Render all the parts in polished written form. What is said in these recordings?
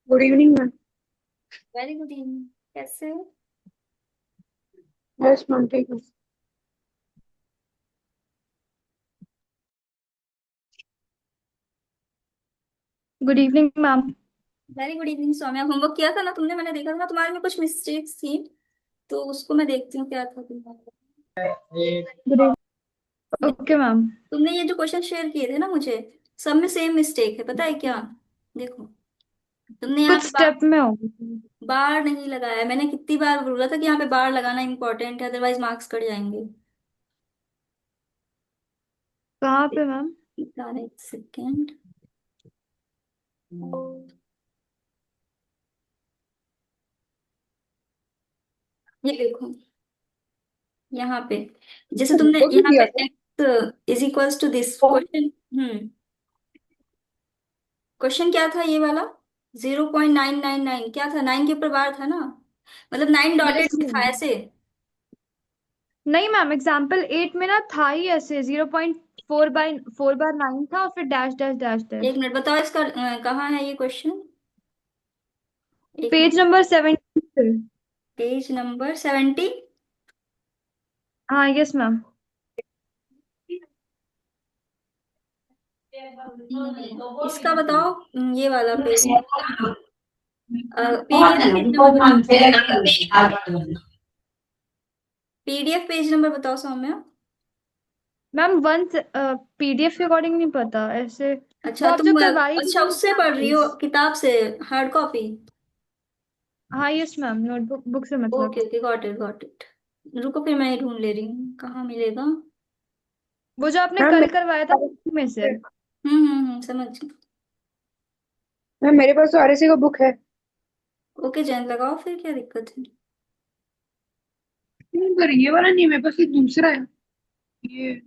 Good evening ma'am. Very good evening. कैसे हो? Yes ma'am, ठीक है। Good evening ma'am. Very good evening Saumya. Homework किया था ना तुमने? मैंने देखा था ना तुम्हारे में कुछ मिस्टेक्स थी, तो उसको मैं देखती हूँ क्या था तुम्हारा। Good evening. ओके देखो, मैम। तुमने ये जो क्वेश्चन शेयर किए थे ना मुझे, सब में सेम मिस्टेक है। पता है क्या? देखो, तुमने यहाँ कुछ पे स्टेप में हो। बार नहीं लगाया। मैंने कितनी बार बोला था कि यहाँ पे बार लगाना इंपॉर्टेंट है, अदरवाइज मार्क्स कट जाएंगे। कहाँ पे मैम? एक सेकेंड। ये देखो, यहाँ पे जैसे तुमने होमवर्क भी यहाँ दिया पे था। x is equals to this question. Question क्या था ये वाला? 0.999 क्या था? 9 के ऊपर बार था ना, मतलब 9 यस डॉटेड था मैम। ऐसे। नहीं मैम, एग्जाम्पल 8 में ना था ही ऐसे 0.4/9 था और फिर डैश डैश डैश एक डैश। मिनट बताओ इसका कहाँ है ये क्वेश्चन? एक पेज मिनट। नंबर 70 पे। Page number 70। हाँ यस मैम। इसका बताओ। ये वाला पेज, पीडीएफ पेज नंबर बताओ। पीडीएफ पेज नंबर बताओ सौम्या। मैम वन पीडीएफ के अकॉर्डिंग नहीं पता ऐसे। अच्छा वो आप जो तुम करवाई थी अच्छा ना उससे पढ़ रही हो exercise। किताब से? Hard copy? हाँ यस मैम, नोटबुक बुक से मतलब। Okay okay, got it got it. रुको फिर मैं ये ढूंढ ले रही हूँ कहाँ मिलेगा। वो जो आपने मैम कल करवाया था मेरे में से। समझ गई। मैम मेरे पास तो आरएससी का बुक है। ओके जैन लगाओ, फिर क्या दिक्कत है? नहीं, पर ये वाला नहीं है, मेरे पास ये दूसरा है। ये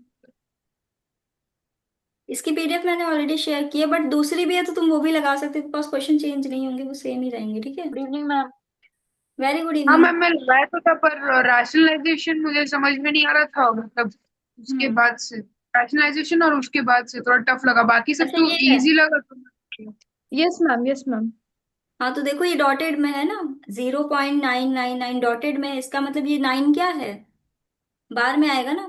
इसकी पीडीएफ मैंने ऑलरेडी शेयर की है, बट दूसरी भी है तो तुम वो भी लगा सकते हो, बिकॉज क्वेश्चन चेंज नहीं होंगे, वो सेम ही रहेंगे। ठीक है। Good evening ma'am. Very good हाँ इवनिंग। मैम, मैं लगाया तो था पर राशनलाइजेशन मुझे समझ में नहीं आ रहा था, मतलब उसके हम्म। बाद से राशनलाइजेशन और उसके बाद से थोड़ा टफ लगा, बाकी सब अच्छा तो ये है। इजी लगा तो। Yes ma'am yes ma'am. हाँ तो देखो, ये डॉटेड में है ना, 0.999 डॉटेड में है, इसका मतलब ये 9 क्या है? बार में आएगा ना।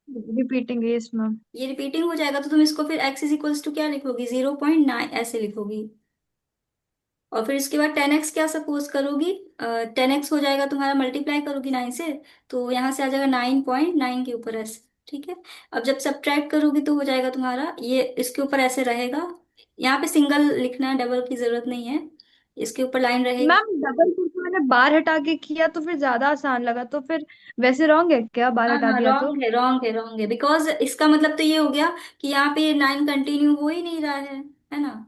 Repeating yes ma'am. ये रिपीटिंग हो जाएगा, तो तुम इसको फिर x इज इक्वल्स टू क्या लिखोगी? 0.9 ऐसे लिखोगी। और फिर इसके बाद 10x क्या सपोज करोगी? 10x हो जाएगा तुम्हारा, मल्टीप्लाई करोगी 9 से, तो यहाँ से आ जाएगा 9.9 के ऊपर ऐसे। ठीक है। अब जब सब्ट्रैक्ट करोगी तो हो जाएगा तुम्हारा ये इसके ऊपर ऐसे रहेगा। यहाँ पे सिंगल लिखना है, डबल की जरूरत नहीं है। इसके ऊपर लाइन रहेगी। मैम डबल क्योंकि मैंने बार हटा के किया तो फिर ज्यादा आसान लगा, तो फिर वैसे रॉन्ग है क्या बार हाँ हटा हाँ, दिया तो? रॉन्ग है रॉन्ग है रॉन्ग है, बिकॉज इसका मतलब तो ये हो गया कि यहाँ पे ये 9 कंटिन्यू हो ही नहीं रहा है ना।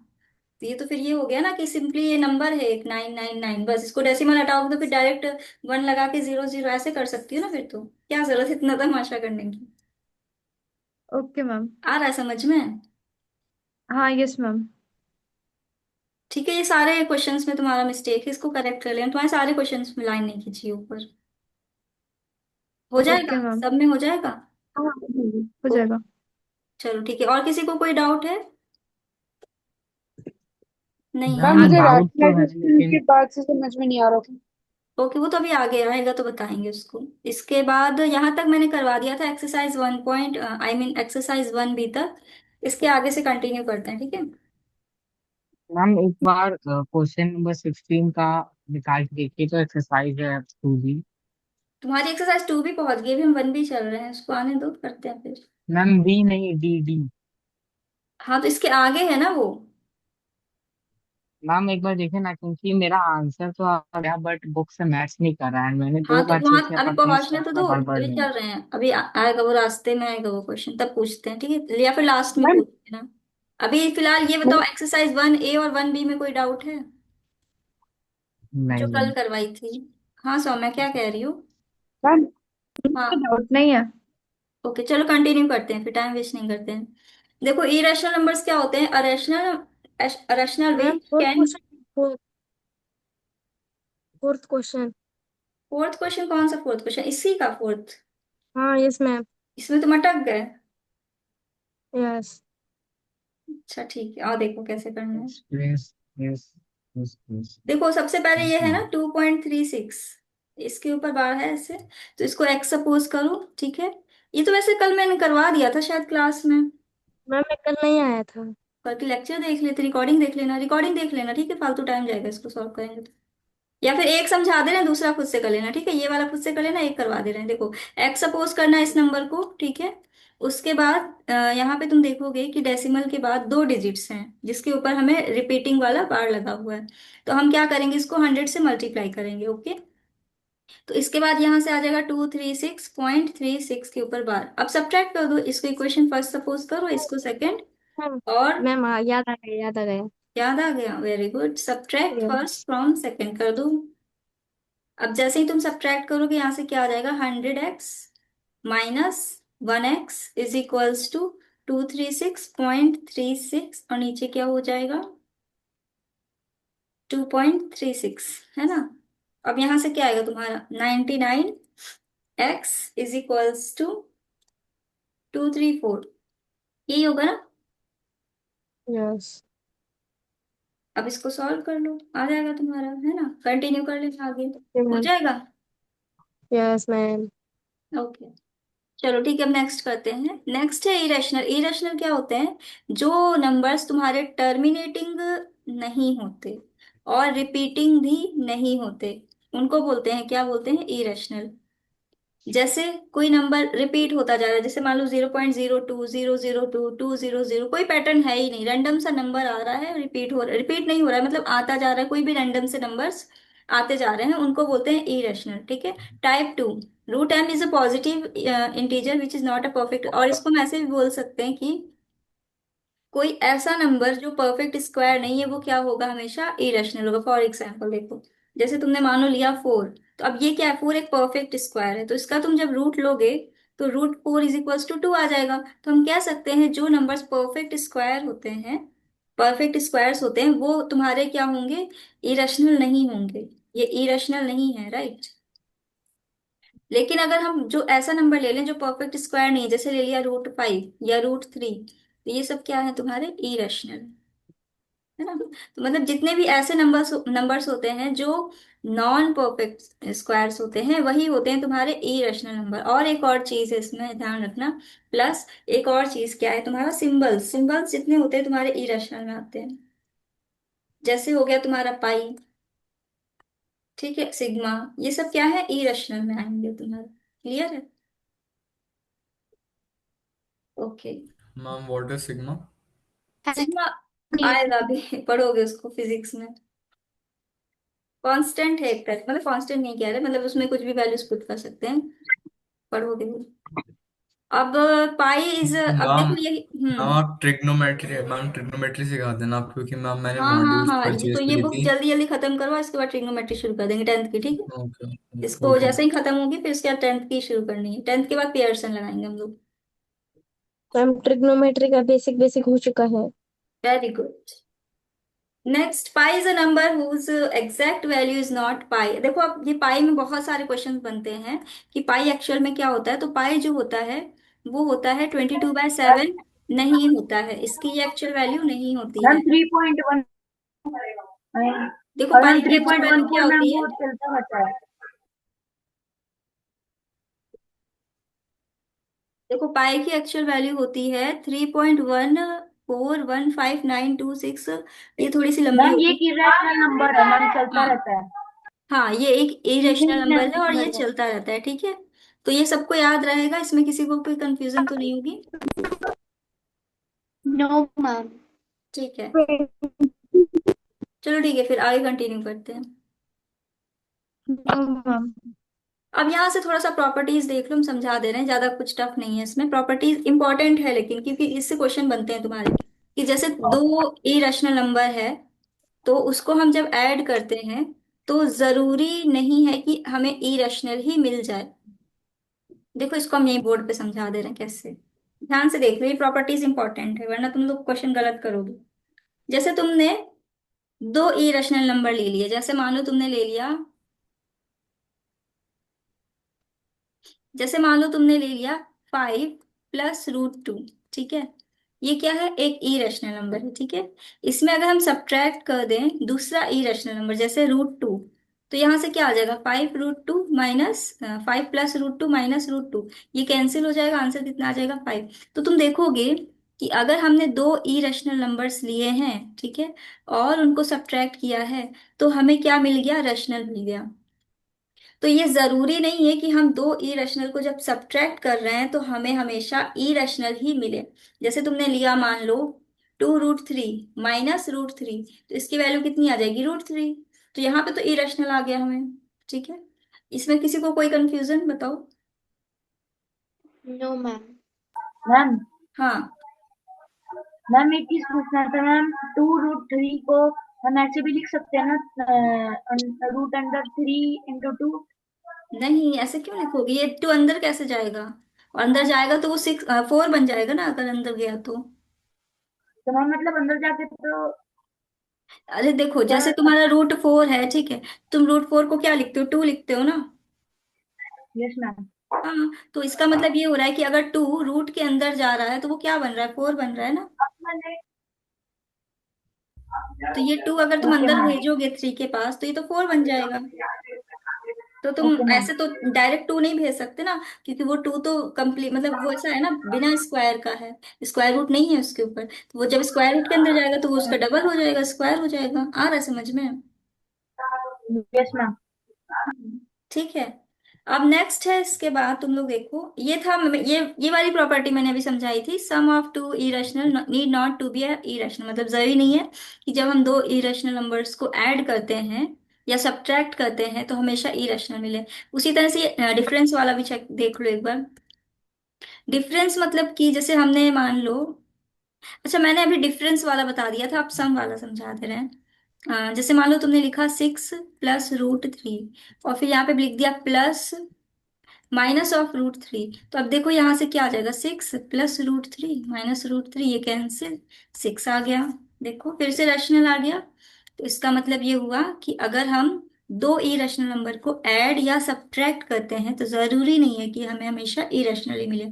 तो ये तो फिर ये हो गया ना कि सिंपली ये नंबर है एक 999, बस इसको डेसिमल हटाओगे तो फिर डायरेक्ट 1 लगा के 0 0 ऐसे कर सकती हो ना, फिर तो क्या जरूरत है इतना तमाशा करने की। Okay ma'am. आ रहा है समझ में? हाँ यस मैम। ठीक है, ये सारे क्वेश्चंस में तुम्हारा मिस्टेक है, इसको करेक्ट कर लेना। तुम्हारे सारे क्वेश्चंस में लाइन नहीं खींची है ऊपर। हो जाएगा, ओके मैम। सब में हो जाएगा। हाँ हो ओके। जाएगा। चलो ठीक है, और किसी को कोई डाउट है? नहीं मैम आ, मैम मुझे डाउट तो है राशनलाइजेशन के लेकिन बाद से समझ में नहीं आ रहा था। ओके, वो तो अभी आगे आएगा तो बताएंगे उसको। इसके बाद यहाँ तक मैंने करवा दिया था, exercise 1 point I mean exercise 1 B तक। इसके आगे से कंटिन्यू करते हैं, ठीक है। मैम एक बार क्वेश्चन नंबर 16 का निकाल के देखिए तो एक्सरसाइज है 2B। तुम्हारी एक्सरसाइज 2 भी पहुंच गई, अभी हम 1 भी चल रहे हैं, उसको आने दो, करते हैं फिर। मैम बी नहीं डी डी। हाँ तो इसके आगे है ना वो। मैम एक बार देखिए ना, क्योंकि मेरा आंसर तो आ गया बट बुक से मैच नहीं कर रहा है, मैंने हाँ 2 तो बार वहां चेक किया अभी पर कहीं पहुंचने स्टेप तो में दो। गड़बड़ अभी नहीं। चल रहे हैं, अभी आएगा वो, रास्ते में आएगा वो क्वेश्चन, तब पूछते हैं, ठीक है, या फिर लास्ट में मैम पूछते हैं ना। अभी फिलहाल ये बताओ, एक्सरसाइज 1 ए और 1 बी में कोई डाउट है? जो नहीं कल नहीं। करवाई थी। हाँ सौम्या क्या कह रही हो? मैम हाँ। डाउट नहीं है। ओके चलो कंटिन्यू करते हैं, फिर टाइम वेस्ट नहीं करते हैं। देखो, इरेशनल नंबर्स क्या होते हैं? Irrational, irrational ma'am which fourth can. Question. Fourth question. Fourth question? कौन सा फोर्थ क्वेश्चन? इसी का फोर्थ? हाँ यस मैम। इसमें तुम अटक गए। यस। अच्छा ठीक है, और देखो कैसे करना है। Yes yes. yes, yes. देखो सबसे पहले ये है हम्म, ना 2.36, इसके ऊपर बार है ऐसे, तो इसको एक्स सपोज करो, ठीक है। ये तो वैसे कल मैंने करवा दिया था शायद क्लास में। मैम मैं कल नहीं आया था। कल की लेक्चर देख लेते, रिकॉर्डिंग देख लेना, रिकॉर्डिंग देख लेना, ठीक है, फालतू टाइम जाएगा इसको सॉल्व करेंगे तो। या फिर एक समझा दे रहे हैं, दूसरा खुद से कर लेना, ठीक है, ये वाला खुद से कर लेना, एक करवा दे रहे हैं। देखो एक्स सपोज करना है इस नंबर को, ठीक है। उसके बाद यहाँ पे तुम देखोगे कि डेसिमल के बाद दो डिजिट्स हैं जिसके ऊपर हमें रिपीटिंग वाला बार लगा हुआ है, तो हम क्या करेंगे, इसको 100 से मल्टीप्लाई करेंगे, ओके। तो इसके बाद यहाँ से आ जाएगा 236.36 के ऊपर बार। अब सब्ट्रैक्ट कर दो, इसको इक्वेशन फर्स्ट सपोज करो, इसको सेकंड। मैम और मैम याद आ गया, याद आ गया। याद आ गया, very good. Subtract yes. First from second कर दो। अब जैसे ही तुम सब्ट्रैक्ट करोगे यहाँ से क्या आ जाएगा, 100x minus 1x is equals to 236.36, और नीचे क्या हो जाएगा, 2.36, है ना। अब यहाँ से क्या आएगा तुम्हारा, 99x इज इक्वल्स टू 234, यही होगा ना। यस। अब इसको सॉल्व कर लो, आ जाएगा तुम्हारा, है ना। कंटिन्यू कर लेना आगे, हो मैम। जाएगा। Yes ma'am. ओके, चलो ठीक है, अब नेक्स्ट करते हैं। नेक्स्ट है इरेशनल। इरेशनल क्या होते हैं, जो नंबर्स तुम्हारे टर्मिनेटिंग नहीं होते और रिपीटिंग भी नहीं होते, उनको बोलते हैं, क्या बोलते हैं, इरेशनल। जैसे कोई नंबर रिपीट होता जा रहा है, जैसे मान लो 0.02 002 200, कोई पैटर्न है ही नहीं, रैंडम सा नंबर आ रहा है, रिपीट हो रहा है, रिपीट नहीं हो रहा है, मतलब आता जा रहा है, कोई भी रैंडम से नंबर्स आते जा रहे हैं, उनको बोलते हैं इरेशनल, ठीक है। Type two, root M is a positive integer which is not a perfect, और इसको हम ऐसे भी बोल सकते हैं कि कोई ऐसा नंबर जो परफेक्ट स्क्वायर नहीं है वो क्या होगा, हमेशा इरेशनल होगा। फॉर एग्जाम्पल देखो, जैसे तुमने मानो लिया 4, तो अब ये क्या है, 4 एक परफेक्ट स्क्वायर है, तो इसका तुम जब रूट लोगे तो √4 इज इक्वल्स टू 2 आ जाएगा। तो हम कह सकते हैं जो नंबर्स परफेक्ट स्क्वायर होते हैं, परफेक्ट स्क्वायर्स होते हैं, वो तुम्हारे क्या होंगे, इरेशनल नहीं होंगे, ये इरेशनल नहीं है, राइट। लेकिन अगर हम जो ऐसा नंबर ले लें जो परफेक्ट स्क्वायर नहीं है, जैसे ले लिया √5 या √3, तो ये सब क्या है, तुम्हारे इरेशनल, है ना। तो मतलब जितने भी ऐसे नंबर्स नंबर्स होते हैं जो नॉन परफेक्ट स्क्वायर्स होते हैं, वही होते हैं तुम्हारे इरेशनल नंबर। और एक और चीज है इसमें ध्यान रखना, प्लस एक और चीज क्या है, तुम्हारा सिंबल्स, सिंबल्स जितने होते हैं तुम्हारे इरेशनल में आते हैं। जैसे हो गया तुम्हारा पाई, ठीक है, सिग्मा, ये सब क्या है, इरेशनल में आएंगे तुम्हारा। क्लियर है, okay. Ma'am what is sigma? Sigma आएगा अभी पढ़ोगे उसको फिजिक्स में। कांस्टेंट है एक तरह, मतलब कांस्टेंट नहीं कह रहे, मतलब उसमें कुछ भी वैल्यूज पुट कर सकते हैं, पढ़ोगे वो। अब पाई इज, अब मैम देखो ये, मैम आप ट्रिग्नोमेट्री सिखा देना आप, क्योंकि मैम मैंने हाँ हाँ मॉड्यूल्स हाँ, ये तो परचेज ये करी बुक थी। जल्दी जल्दी खत्म करो, इसके बाद ट्रिग्नोमेट्री शुरू कर देंगे 10th की, ठीक है। ओके इसको ओके। जैसे ही खत्म होगी फिर उसके बाद 10th की शुरू करनी है, 10th के बाद पियर्सन लगाएंगे हम लोग। मैम ट्रिग्नोमेट्री का बेसिक बेसिक हो चुका है। Very good. Next, pi is a number whose exact value is not pi. देखो अब ये पाई में बहुत सारे क्वेश्चन बनते हैं कि पाई एक्चुअल में क्या होता है, तो पाई जो होता है वो होता है 22/7, नहीं होता है, इसकी ये एक्चुअल वैल्यू नहीं होती मैम है। 3.1 देखो और पाई मैम की एक्चुअल वैल्यू क्या 3.14 मैम होती है, वो चलता रहता है। देखो पाई की एक्चुअल वैल्यू होती है 3.141596, ये थोड़ी सी लंबी मैम ये होती एक इरेशनल नंबर है मैम, है। चलता हाँ रहता है। हाँ, ये एक इरेशनल नंबर है और ये इरेशनल है। चलता रहता है, ठीक है। तो ये सबको याद रहेगा, इसमें किसी को कोई कंफ्यूजन तो नहीं होगी, नो मैम। ठीक है। चलो ठीक है, फिर आगे कंटिन्यू करते हैं। No ma'am. अब यहाँ से थोड़ा सा प्रॉपर्टीज देख लो, हम समझा दे रहे हैं, ज्यादा कुछ टफ नहीं है इसमें, प्रॉपर्टीज इंपॉर्टेंट है लेकिन, क्योंकि इससे क्वेश्चन बनते हैं तुम्हारे, कि जैसे दो इरेशनल नंबर है तो उसको हम जब ऐड करते हैं तो जरूरी नहीं है कि हमें इरेशनल ही मिल जाए। देखो इसको हम यही बोर्ड पे समझा दे रहे हैं कैसे, ध्यान से देख लो, ये प्रॉपर्टीज इंपॉर्टेंट है वरना तुम लोग क्वेश्चन गलत करोगे। जैसे तुमने दो इरेशनल नंबर ले लिए, जैसे मान लो तुमने ले लिया, जैसे मान लो तुमने ले लिया 5 + √2, ठीक है। ये क्या है, एक इरेशनल नंबर है, ठीक है। इसमें अगर हम सब्ट्रैक्ट कर दें दूसरा इरेशनल नंबर जैसे √2, तो यहाँ से क्या आ जाएगा, 5√2 माइनस 5 + √2 माइनस √2, ये कैंसिल हो जाएगा, आंसर कितना आ जाएगा 5। तो तुम देखोगे कि अगर हमने दो इरेशनल नंबर्स लिए हैं, ठीक है, और उनको सब्ट्रैक्ट किया है, तो हमें क्या मिल गया, रैशनल मिल गया। तो ये जरूरी नहीं है कि हम दो इरेशनल को जब सब्ट्रैक्ट कर रहे हैं तो हमें हमेशा इरेशनल ही मिले। जैसे तुमने लिया, मान लो 2√3 माइनस √3, तो इसकी वैल्यू कितनी आ जाएगी, √3। तो यहाँ पे तो इरेशनल आ गया हमें, ठीक है। इसमें किसी को कोई कंफ्यूजन बताओ। No ma'am. मैम हाँ, मैम एक चीज पूछना था मैम, 2√3 को हम ऐसे भी लिख सकते हैं ना, √3 × 2। नहीं ऐसे क्यों लिखोगे, ये 2 अंदर कैसे जाएगा, और अंदर जाएगा तो वो 4 बन जाएगा ना, अगर अंदर गया तो। तो मैम मतलब अंदर जाके तो अरे देखो, क्या? जैसे तुम्हारा √4 है, ठीक है, तुम √4 को क्या लिखते हो, 2 लिखते हो ना। Yes ma'am. हाँ, तो इसका मतलब ये हो रहा है कि अगर 2 रूट के अंदर जा रहा है तो वो क्या बन रहा है, 4 बन रहा है ना। तो ये 2 अगर तुम ओके अंदर मैम। भेजोगे 3 के पास तो ये तो 4 बन जाएगा। तो तुम ओके मैम। ऐसे तो डायरेक्ट 2 नहीं भेज सकते ना, क्योंकि वो 2 तो कंप्लीट मतलब वो ऐसा है ना, बिना स्क्वायर का है, स्क्वायर रूट नहीं है उसके ऊपर, तो वो जब स्क्वायर रूट के अंदर जाएगा तो वो उसका डबल हो जाएगा, स्क्वायर हो जाएगा। आ रहा है समझ में। Yes ma'am. ठीक है। अब नेक्स्ट है, इसके बाद तुम लोग देखो, ये था ये वाली प्रॉपर्टी मैंने अभी समझाई थी, sum of two irrational need not to be irrational, मतलब जरूरी नहीं है कि जब हम दो इरेशनल नंबर्स को ऐड करते हैं या सब्ट्रैक्ट करते हैं तो हमेशा इरेशनल मिले। उसी तरह से डिफरेंस वाला भी चेक देख लो एक बार। डिफरेंस मतलब कि जैसे हमने मान लो, अच्छा मैंने अभी डिफरेंस वाला बता दिया था, अब सम वाला समझा दे रहे हैं। जैसे मान लो तुमने लिखा 6 + √3, और फिर यहाँ पे लिख दिया प्लस माइनस ऑफ √3, तो अब देखो यहाँ से क्या आ जाएगा, 6 + √3 माइनस √3, ये कैंसिल, 6 आ गया। देखो फिर से रैशनल आ गया। तो इसका मतलब ये हुआ कि अगर हम दो इरेशनल नंबर को ऐड या सब्ट्रैक्ट करते हैं तो जरूरी नहीं है कि हमें हमेशा इरेशनल ही मिले।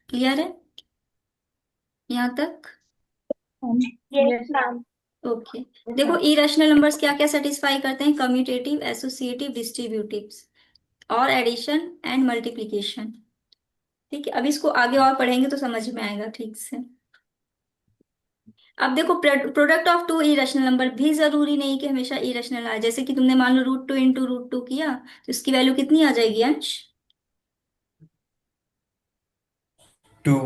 क्लियर है यहाँ तक। Yes ma'am. ओके। देखो इरेशनल नंबर्स क्या क्या सेटिस्फाई करते हैं, कम्यूटेटिव, एसोसिएटिव, डिस्ट्रीब्यूटिव, और एडिशन एंड मल्टीप्लिकेशन। ठीक है, अब इसको आगे और पढ़ेंगे तो समझ में आएगा ठीक से। अब देखो, product of two irrational number भी जरूरी नहीं कि हमेशा इरेशनल आए। जैसे कि तुमने मान लो √2 × √2 किया, तो इसकी वैल्यू कितनी आ जाएगी अंश। 2।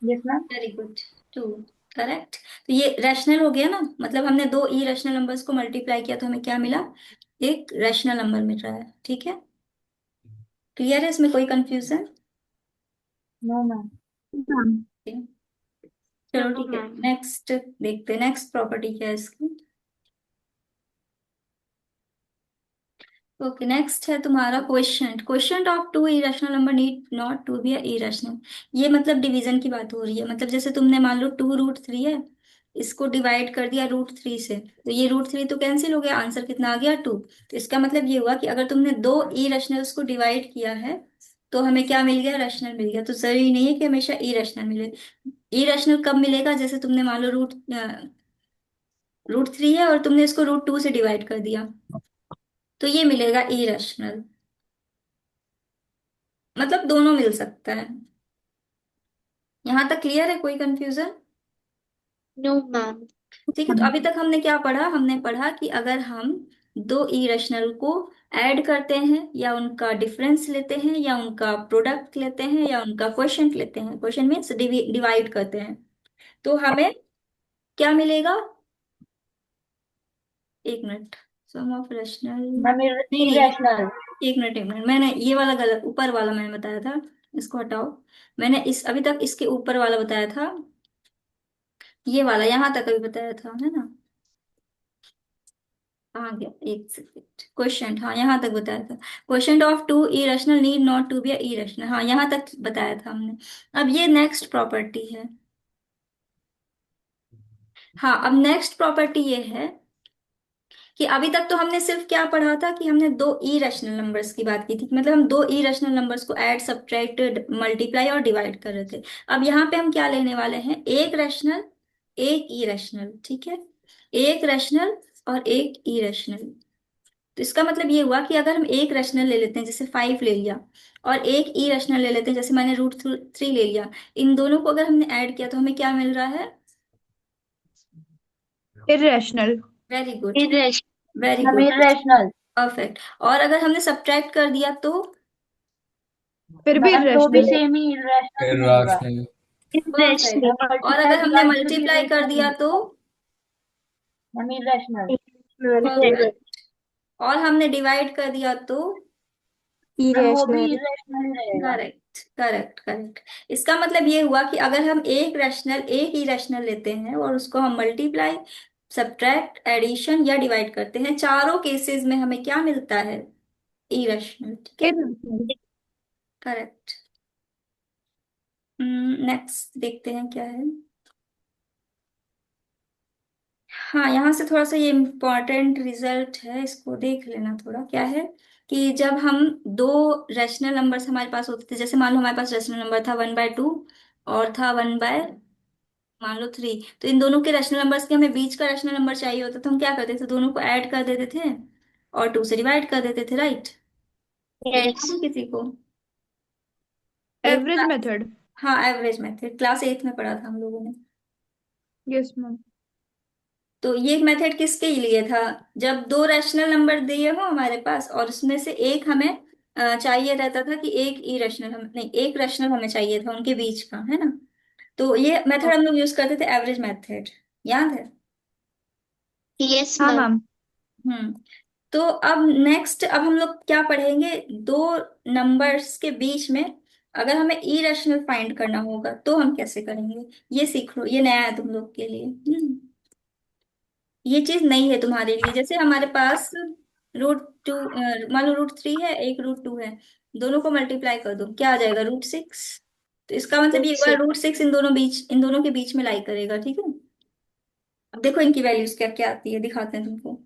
Yes ma'am. Very good, 2। Correct. तो ये रैशनल हो गया ना, मतलब हमने दो इरेशनल नंबर्स को मल्टीप्लाई किया तो हमें क्या मिला, एक रैशनल नंबर मिल रहा है। ठीक है, क्लियर है, इसमें कोई कंफ्यूजन। No ma'am. चलो नो ठीक है, मैम। नेक्स्ट देखते हैं, नेक्स्ट प्रॉपर्टी क्या है इसकी। ओके, नेक्स्ट है तुम्हारा question, question of two irrational number need not to be irrational. ये मतलब डिवीजन की बात हो रही है, मतलब जैसे तुमने मान लो 2√3 है, इसको डिवाइड कर दिया √3 से, तो ये √3 तो कैंसिल हो गया, आंसर कितना आ गया 2। तो इसका मतलब ये हुआ कि अगर तुमने दो इरेशनल्स को डिवाइड किया है तो हमें क्या मिल गया, रैशनल मिल गया। तो जरूरी नहीं है कि हमेशा इरेशनल मिले। इरेशनल कब मिलेगा, जैसे तुमने मान लो √3 है और तुमने इसको √2 से डिवाइड कर दिया, तो ये मिलेगा इरेशनल। मतलब दोनों मिल सकता है। यहाँ तक क्लियर है, कोई कंफ्यूजन। No ma'am. ठीक है, तो अभी तक हमने क्या पढ़ा, हमने पढ़ा कि अगर हम दो इरेशनल को ऐड करते हैं या उनका डिफरेंस लेते हैं या उनका प्रोडक्ट लेते हैं या उनका क्वोशंट लेते हैं, क्वोशंट मीन्स डिवाइड करते हैं, तो हमें क्या मिलेगा। एक minute, sum of rational, ma'am नहीं नहीं, इरेशनल। एक मिनट, मैंने ये वाला गलत, ऊपर वाला मैंने बताया था, इसको हटाओ। मैंने इस अभी तक इसके ऊपर वाला बताया था, ये वाला यहाँ तक अभी बताया था, है ना। आ गया, एक सेकेंड, क्वेश्चन, हाँ यहाँ तक बताया था, question of two irrational need not to be irrational, हाँ यहाँ तक बताया था हमने। अब ये नेक्स्ट प्रॉपर्टी है। हाँ, अब नेक्स्ट प्रॉपर्टी ये है कि अभी तक तो हमने सिर्फ क्या पढ़ा था कि हमने दो इरेशनल नंबर्स की बात की थी, मतलब हम दो इरेशनल नंबर्स को ऐड सब्ट्रैक्ट मल्टीप्लाई और डिवाइड कर रहे थे। अब यहाँ पे हम क्या लेने वाले हैं, एक रैशनल एक इरेशनल, ठीक है, एक रैशनल और एक इरेशनल। तो इसका मतलब ये हुआ कि अगर हम एक रैशनल ले लेते हैं जैसे 5 ले लिया, और एक इरेशनल ले लेते हैं जैसे मैंने √3 ले लिया, इन दोनों को अगर हमने ऐड किया तो हमें क्या मिल रहा है? Irrational. Very good, irrational very ma'am good, irrational. Perfect. और अगर हमने सब्ट्रैक्ट कर दिया तो? फिर भी मैम तो भी इरेशनल। सेम ही इरेशनल ही मिलेगा। irrational perfect. मैम और मल्टीप्लाई अगर हमने डिवाइड भी मल्टीप्लाई कर इरेशनल दिया तो? Ma'am irrational. परफेक्ट। और हमने डिवाइड कर दिया तो? मैम वो भी irrational इरेशनल ही रहेगा। Correct, correct, correct. इसका मतलब ये हुआ कि अगर हम एक रैशनल एक ही रैशनल लेते हैं और उसको हम मल्टीप्लाई, सब्ट्रैक्ट, एडिशन या डिवाइड करते हैं, चारों केसेस में हमें क्या मिलता है? इरेशनल, ठीक है। इरेशनल। करेक्ट। नेक्स्ट देखते हैं क्या है। हाँ, यहाँ से थोड़ा सा ये इम्पोर्टेंट रिजल्ट है, इसको देख लेना थोड़ा। क्या है कि जब हम दो रैशनल नंबर्स हमारे पास होते थे, जैसे मान लो हमारे पास रैशनल नंबर था 1/2 और था 1 बाय मान लो 3, तो इन दोनों के रैशनल नंबर्स के हमें बीच का रैशनल नंबर चाहिए होता, तो हम क्या करते थे, दोनों को ऐड कर देते थे और 2 से डिवाइड कर देते थे, राइट? yes याद है किसी को? एवरेज एक, मेथड। हाँ, एवरेज मेथड क्लास 8 में पढ़ा था हम लोगों ने। Yes ma'am. तो ये मेथड किसके लिए था? जब दो रैशनल नंबर दिए हो हमारे पास और उसमें से एक हमें चाहिए रहता था कि एक इरेशनल हम नहीं, एक रैशनल हमें चाहिए था उनके बीच का, है ना? तो ये मेथड हम लोग यूज करते थे, एवरेज मेथड, याद है? yes हाँ ma'am मैम। हम्म। तो अब नेक्स्ट, अब हम लोग क्या पढ़ेंगे, दो नंबर्स के बीच में अगर हमें इरेशनल फाइंड करना होगा तो हम कैसे करेंगे, ये सीख लो, ये नया है तुम लोग के लिए। ये चीज नहीं है तुम्हारे लिए। जैसे हमारे पास √2, मान लो √3 है, एक √2 है, दोनों को मल्टीप्लाई कर दो, क्या आ जाएगा? √6। तो इसका मतलब ये root हुआ 6 √6 इन दोनों के बीच में लाई करेगा, ठीक है। अब देखो इनकी वैल्यूज क्या क्या आती है, दिखाते हैं तुमको।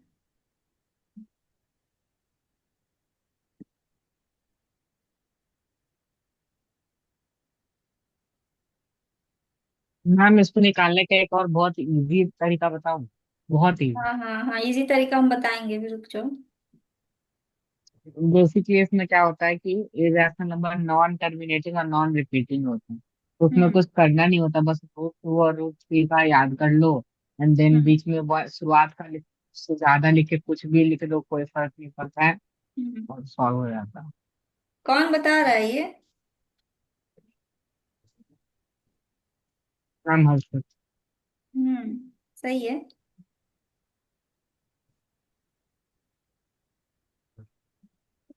मैम इसको निकालने का एक और बहुत इजी तरीका बताऊं? बहुत इजी। हाँ, हाँ, हाँ, इजी तरीका हम बताएंगे, भी रुक जाओ। बेसिक केस में क्या होता है कि इरेशनल नंबर नॉन टर्मिनेटिंग और नॉन रिपीटिंग होते हैं, तो उसमें हम्म। कुछ करना नहीं होता, बस √2 और √3 का याद कर लो, एंड देन हम्म। बीच में शुरुआत का से ज्यादा लिखे कुछ भी लिख दो, कोई फर्क नहीं पड़ता है, हम्म। और सॉल्व हो जाता है। कौन बता रहा है ये? मैम हर्षद। सही है।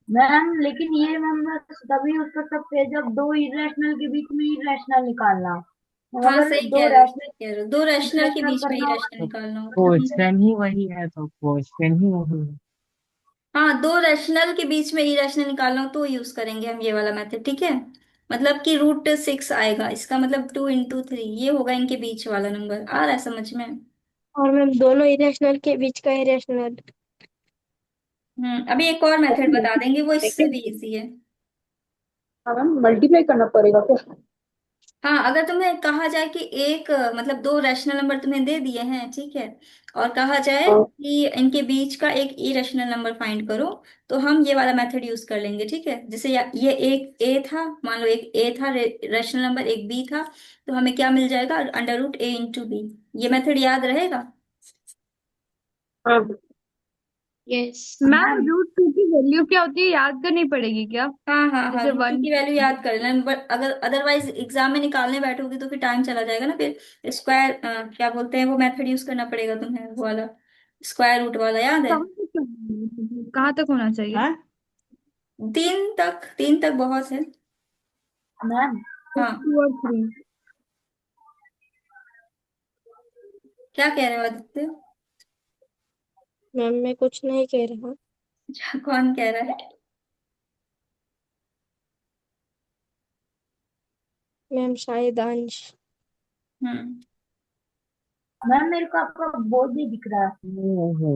मैम लेकिन ये मैम बस तभी यूज कर सकते हैं जब दो इरेशनल के बीच में इरेशनल निकालना हो। हाँ, अगर सही दो कह रहे हो, रैशनल सही कह रहे हो, दो रैशनल के इरेशनल बीच में करना होगा इरेशनल तो निकालना हो तो हम क्वेश्चन ही वही है, तो क्वेश्चन ही वही है। हाँ, दो रैशनल के बीच में इरेशनल निकालना हो तो यूज करेंगे हम ये वाला मेथड, ठीक है। मतलब कि √6 आएगा, इसका मतलब 2 × 3 ये होगा इनके बीच वाला नंबर, आ रहा है समझ में? और मैम दोनों irrational के बीच का irrational अभी एक और मेथड बता देंगे, वो इससे भी इजी है। हाँ मैम मल्टीप्लाई करना पड़ेगा क्या? हाँ, अगर तुम्हें कहा जाए कि एक मतलब दो रैशनल नंबर तुम्हें दे दिए हैं, ठीक है, और कहा जाए कि इनके बीच का एक इरेशनल नंबर फाइंड करो, तो हम ये वाला मेथड यूज कर लेंगे, ठीक है। जैसे ये एक ए था, मान लो एक ए था रैशनल नंबर, एक बी था, तो हमें क्या मिल जाएगा? √a × b। ये मेथड याद रहेगा? हाँ yes मैम मैम √2 की वैल्यू क्या होती है, याद करनी पड़ेगी क्या? हाँ, हाँ, हाँ, जैसे √2 वन। की वैल्यू याद कर लेना, बट अगर अदरवाइज एग्जाम में निकालने बैठोगे तो फिर टाइम चला जाएगा ना, फिर स्क्वायर, क्या बोलते हैं, वो मेथड यूज करना पड़ेगा तुम्हें, वो वाला स्क्वायर रूट वाला, याद है? कहाँ तक होना चाहिए? हाँ 3 तक बहुत है। मैम 2 और 3। क्या कह रहे हो आदित्य? मैम मैं कुछ नहीं कह रहा। कौन कह रहा है? मैम शायद अंश। हम्म। मैम मेरे को आपका बोर्ड नहीं दिख रहा। ओहो।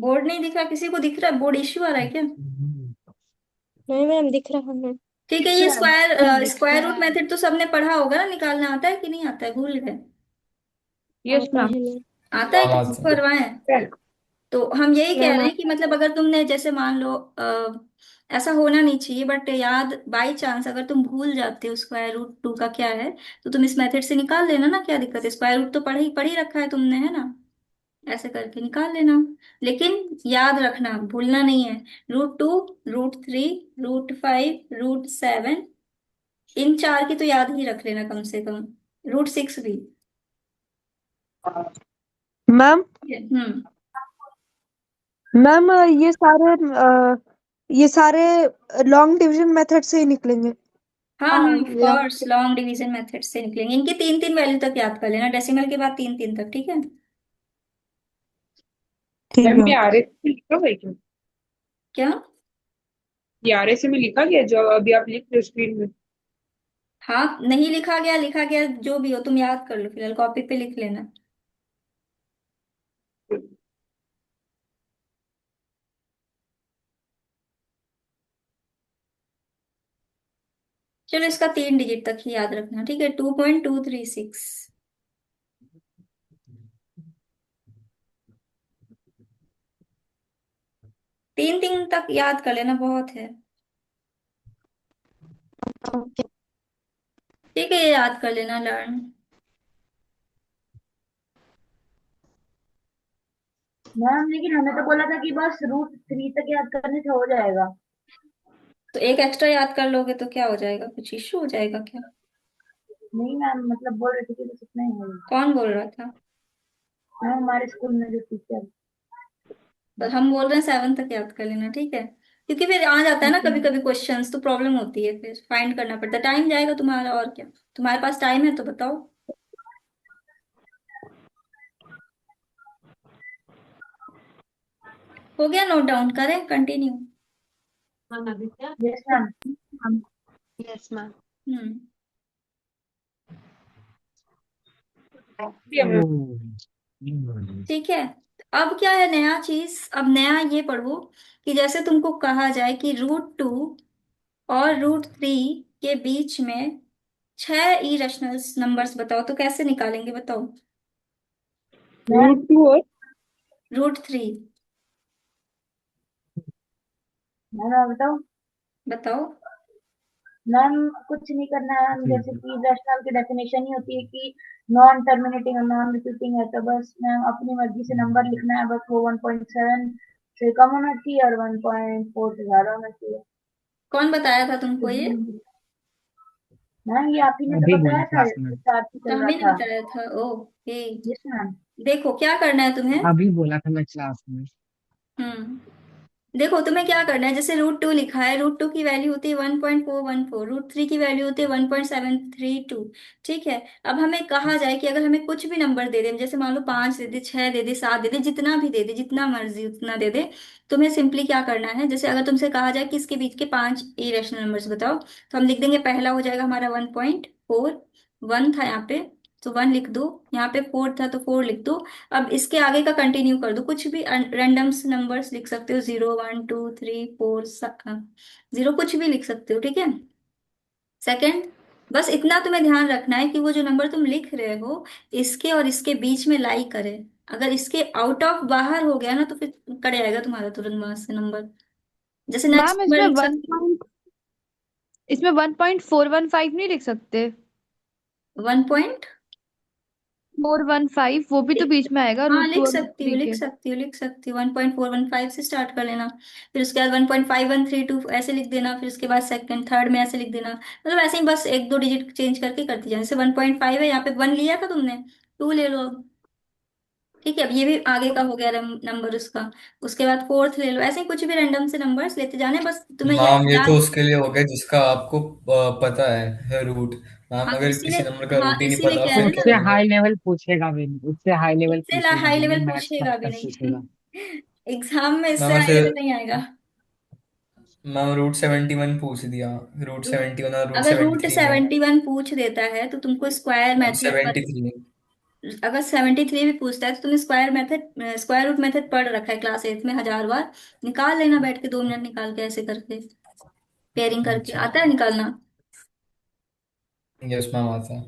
बोर्ड नहीं दिख रहा? किसी को दिख रहा है? बोर्ड इश्यू आ रहा है क्या? नहीं मैम दिख रहा है। ठीक है, ये दिख स्क्वायर रहा रूट है। मेथड तो सबने पढ़ा होगा ना, निकालना आता है कि नहीं आता है, भूल गए? यस आता मैम। है मैम। आता है हाँ कि बात है। करवाएं? तो हम यही कह मैम रहे हैं कि मतलब अगर तुमने जैसे मान लो ऐसा होना नहीं चाहिए, बट याद बाई चांस अगर तुम भूल जाते हो स्क्वायर रूट टू का क्या है, तो तुम इस मेथड से निकाल लेना ना, क्या दिक्कत है? स्क्वायर रूट तो पढ़ ही रखा है तुमने, है ना? ऐसे करके निकाल लेना। लेकिन याद रखना, भूलना नहीं है। Root two, root three, root five, root seven, इन चार की तो याद ही रख लेना कम से कम। रूट सिक्स भी। Ma'am hmm. मैम ये सारे लॉन्ग डिवीजन मेथड से ही निकलेंगे। हाँ हाँ हाँ, of long course long division method से निकलेंगे। इनकी तीन तीन वैल्यू तक याद कर लेना, डेसिमल के बाद तीन तीन तक, ठीक है? ठीक मैम है। ये आर एस में लिखा हुआ है क्या? क्या? ये आर एस में लिखा गया जो अभी आप लिख रहे हो स्क्रीन में? हाँ, नहीं लिखा गया, लिखा गया जो भी हो तुम याद कर लो, फिलहाल कॉपी पे लिख लेना। चलो इसका तीन डिजिट तक ही याद रखना, ठीक है? 2.236। तीन तीन तक याद कर लेना, बहुत है। ओके। ठीक है, ये याद कर लेना, लर्न। मैम लेकिन हमें तो बोला था कि बस रूट थ्री तक याद करने से हो जाएगा। तो एक एक्स्ट्रा याद कर लोगे तो क्या हो जाएगा? कुछ इश्यू हो जाएगा क्या? नहीं मैम मतलब बोल रहे थे कि बस इतना ही है। कौन बोल रहा था? मैम हमारे स्कूल में जो टीचर। तो हम बोल रहे हैं सेवन तक याद कर लेना, ठीक है? क्योंकि फिर आ जाता है ना कभी कभी क्वेश्चंस, तो प्रॉब्लम होती है, फिर फाइंड करना पड़ता है, टाइम जाएगा तुम्हारा, और क्या। तुम्हारे पास टाइम है तो बताओ। हो गया? नोट डाउन करें, continue? Yes ma'am. Yes ma'am. Hmm. दिया मैम। ठीक है। अब क्या है नया चीज? अब नया ये पढ़ो कि जैसे तुमको कहा जाए कि रूट टू और रूट थ्री के बीच में छह इरेशनल नंबर्स बताओ, तो कैसे निकालेंगे बताओ? मैम रूट टू और रूट थ्री। मैम आप बताओ। बताओ। मैम कुछ नहीं करना है मैम, जैसे कि रैशनल की डेफिनेशन ही होती है कि नॉन टर्मिनेटिंग और नॉन रिपीटिंग है, तो बस मैम अपनी मर्जी से नंबर लिखना है, बस वो 1.7 से कम होना चाहिए और 1.4 से ज्यादा होना चाहिए। कौन बताया था तुमको ये? मैम ये आप ही ने तो अभी बोला बताया था, क्लास में। इस साथ ही तो चल रहा हमें नहीं था। बताया था? ओके। Yes ma'am. देखो क्या करना है तुम्हें। अभी बोला था मैं क्लास में। हम्म। देखो तुम्हें क्या करना है, जैसे रूट टू लिखा है, रूट टू की वैल्यू होती है 1.414, रूट थ्री की वैल्यू होती है 1.732। ठीक है। अब हमें कहा जाए कि अगर हमें कुछ भी नंबर दे दे, जैसे मान लो पांच दे दे, छह दे दे, सात दे दे, जितना भी दे दे, जितना मर्जी उतना दे दे, तुम्हें सिंपली क्या करना है, जैसे अगर तुमसे कहा जाए कि इसके बीच के पांच इरेशनल नंबर्स बताओ, तो हम लिख देंगे, पहला हो जाएगा हमारा 1.4, वन था यहाँ पे, तो वन लिख दो। यहाँ पे फोर था तो फोर लिख दो। अब इसके आगे का कंटिन्यू कर दो, कुछ भी रैंडम नंबर्स लिख सकते हो, 0 1 2 3 4, जीरो, कुछ भी लिख सकते हो, ठीक है? सेकंड, बस इतना तुम्हें ध्यान रखना है कि वो जो नंबर तुम लिख रहे हो, इसके और इसके बीच में लाई करे। अगर इसके आउट ऑफ बाहर हो गया ना, तो फिर कट जाएगा तुम्हारा तुरंत वहां से नंबर। जैसे नेक्स्ट मैम नंबर लिख सकते हो। इसमें 1.415 नहीं लिख सकते? 1. 415 वो भी तो बीच में आएगा हाँ, रूट टू लिख और रूट सकती हो, थ्री लिख के। सकती हो, लिख सकती हो। 1.415 से स्टार्ट कर लेना, फिर उसके बाद 1.5132 ऐसे लिख देना, फिर उसके बाद सेकंड थर्ड में ऐसे लिख देना, मतलब ऐसे ही बस एक दो डिजिट चेंज करके करती जाए। जैसे 1.5 है, यहाँ पे वन लिया था तुमने, टू ले लो अब। ठीक है, अब ये भी आगे का हो गया नंबर उसका। उसके बाद फोर्थ ले लो, ऐसे ही कुछ भी रैंडम से नंबर्स लेते जाने, बस तुम्हें मैम ये तो याद। उसके लिए हो गया जिसका आपको पता है रूट। मैम हाँ अगर किसी इसीलिए, नंबर का हाँ रूट ही नहीं इसीलिए पता कह फिर रहे हैं क्या उससे ना, करेंगे? हाई लेवल पूछेगा भी नहीं, उससे हाई लेवल इससे पूछेगा हाई भी नहीं, लेवल मैथ्स पूछेगा भी तक नहीं। पूछेगा। एग्जाम में इससे मैम हाई ऐसे लेवल नहीं आएगा। मैम रूट 71 पूछ दिया, रूट रूट 71 और रूट अगर सेवेंटी रूट थ्री में। 71 पूछ देता है तो तुमको स्क्वायर मैम मेथड, 73। अगर 73 भी पूछता है तो तुमने स्क्वायर रूट मेथड पढ़ रखा है क्लास 8 में 1000 बार। निकाल लेना बैठ के, 2 मिनट निकाल के ऐसे करके, पेयरिंग करके। अच्छा। आता है निकालना? यस मैम आता है।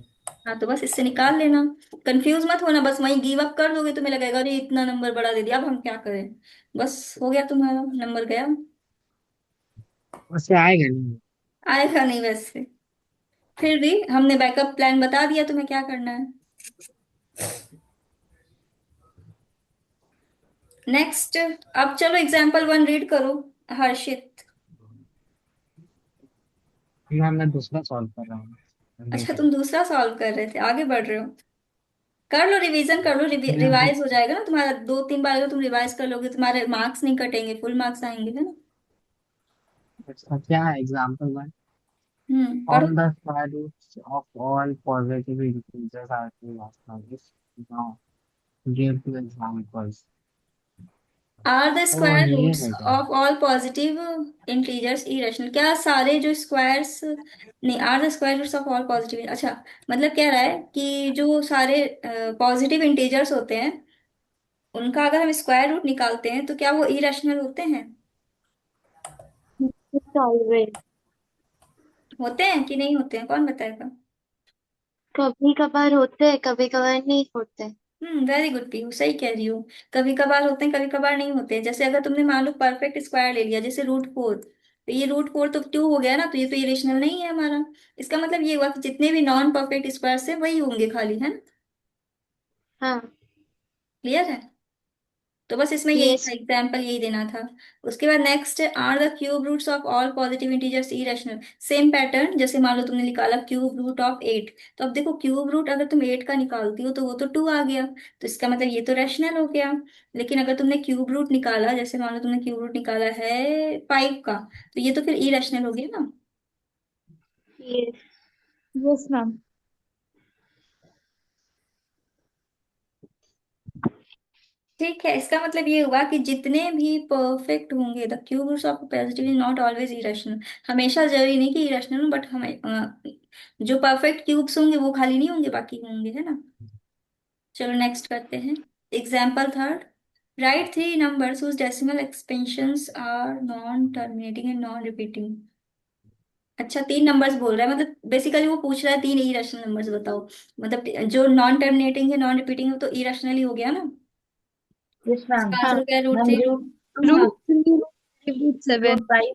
हाँ तो बस इससे निकाल लेना। कंफ्यूज मत होना, बस वहीं गिव अप कर दोगे, तुम्हें लगेगा अरे इतना नंबर बढ़ा दे दिया, अब हम क्या करें। बस हो गया, तुम्हारा नंबर गया। उससे आएगा नहीं। आएगा नहीं वैसे, फिर भी हमने बैकअप प्लान बता दिया तुम्हें क्या करना है। नेक्स्ट, अब चलो एग्जाम्पल 1 रीड करो, हर्षित। मैं दूसरा सॉल्व कर रहा हूँ अभी अच्छा तक। तुम दूसरा सॉल्व कर रहे थे, आगे बढ़ रहे हो। कर लो, रिवीजन कर लो, मैं अभी रिवाइज हो जाएगा ना तुम्हारा। 2-3 बार अगर तुम रिवाइज कर लोगे, तुम्हारे मार्क्स नहीं कटेंगे, फुल मार्क्स आएंगे, है ना। इसका क्या है एग्जाम्पल। पढ़ो। On the square roots of all positive integers are two rationals. Now, give two examples. Are the o square ये रूट्स है क्या? Of all positive integers irrational. क्या सारे जो स्क्वायर्स, नहीं, are the square roots of all positive, अच्छा मतलब कह रहा है कि जो सारे पॉजिटिव इंटीजर्स होते हैं उनका अगर हम स्क्वायर रूट निकालते हैं तो क्या वो इरेशनल होते हैं? ऑलवेज। होते हैं कि नहीं होते हैं, कौन बताएगा? कभी कभार होते हैं, कभी कभार नहीं होते। वेरी गुड पीहू, सही कह रही हो। कभी कभार होते हैं, कभी कभार नहीं होते हैं। जैसे अगर तुमने मान लो परफेक्ट स्क्वायर ले लिया, जैसे √4, तो ये √4 तो 2 हो गया ना, तो ये तो इरेशनल नहीं है हमारा। इसका मतलब ये हुआ कि जितने भी नॉन परफेक्ट स्क्वायर है वही होंगे खाली, है ना। हाँ। क्लियर है? तो बस इसमें यही यस। था, एग्जाम्पल यही देना था। उसके बाद next, are the cube roots of all positive integers irrational. Same pattern, जैसे मान लो तुमने निकाला क्यूब रूट ऑफ 8, तो अब देखो क्यूब रूट अगर तुम 8 का निकालती हो तो वो तो 2 आ गया, तो इसका मतलब ये तो रैशनल हो गया। लेकिन अगर तुमने क्यूब रूट निकाला, जैसे मान लो तुमने क्यूब रूट निकाला है 5 का, तो ये तो फिर इरेशनल हो गया ना। यस। Yes ma'am. ठीक है, इसका मतलब ये हुआ कि जितने भी परफेक्ट होंगे, the cube roots of positive is not always irrational. हमेशा जरूरी नहीं कि इरेशनल हो, बट हमें जो परफेक्ट क्यूब्स होंगे वो खाली नहीं होंगे, बाकी होंगे, है ना। चलो नेक्स्ट करते हैं। Example 3, write 3 numbers whose decimal expansions are non terminating and non repeating. अच्छा 3 नंबर्स बोल रहा है, मतलब बेसिकली वो पूछ रहा है 3 इरेशनल नंबर्स बताओ। मतलब जो नॉन टर्मिनेटिंग है, नॉन रिपीटिंग है, वो तो इरेशनल ही हो गया ना। Yes ma'am. इसका हाँ। आंसर हो गया रूट मैम थ्री √2 है, √3 √7। √5।